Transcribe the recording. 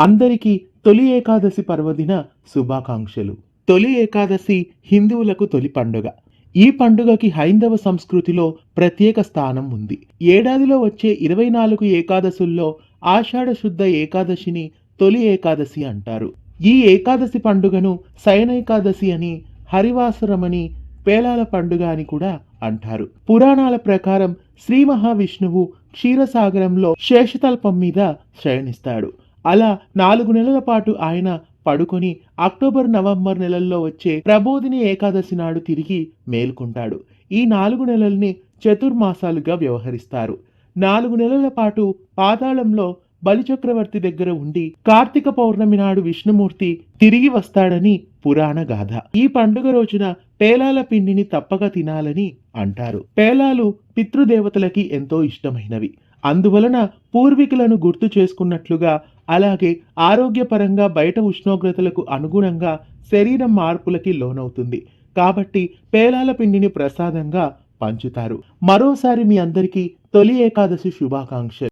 అందరికీ తొలి ఏకాదశి పర్వదిన శుభాకాంక్షలు. తొలి ఏకాదశి హిందువులకు తొలి పండుగ. ఈ పండుగకి హైందవ సంస్కృతిలో ప్రత్యేక స్థానం ఉంది. ఏడాదిలో వచ్చే 24 ఏకాదశుల్లో ఆషాఢ శుద్ధ ఏకాదశిని తొలి ఏకాదశి అంటారు. ఈ ఏకాదశి పండుగను శయనైకాదశి అని, హరివాసరమని, పేలాల పండుగ అని కూడా అంటారు. పురాణాల ప్రకారం శ్రీ మహావిష్ణువు క్షీరసాగరంలో శేషతల్పం మీద శయనిస్తాడు. అలా 4 నెలల పాటు ఆయన పడుకొని అక్టోబర్, నవంబర్ నెలల్లో వచ్చే ప్రబోధిని ఏకాదశి నాడు తిరిగి మేల్కొంటాడు. ఈ 4 నెలల్ని చతుర్మాసాలుగా వ్యవహరిస్తారు. 4 నెలల పాటు పాతాళంలో బలిచక్రవర్తి దగ్గర ఉండి కార్తీక పౌర్ణమి నాడు విష్ణుమూర్తి తిరిగి వస్తాడని పురాణ గాథ. ఈ పండుగ రోజున పేలాల పిండిని తప్పక తినాలని అంటారు. పేలాలు పితృదేవతలకి ఎంతో ఇష్టమైనవి. అందువలన పూర్వీకులను గుర్తు చేసుకున్నట్లుగా, అలాగే ఆరోగ్యపరంగా బయట ఉష్ణోగ్రతలకు అనుగుణంగా శరీరం మార్పులకి లోనవుతుంది. కాబట్టి పేలాల పిండిని ప్రసాదంగా పంచుతారు. మరోసారి మీ అందరికీ తొలి ఏకాదశి శుభాకాంక్షలు.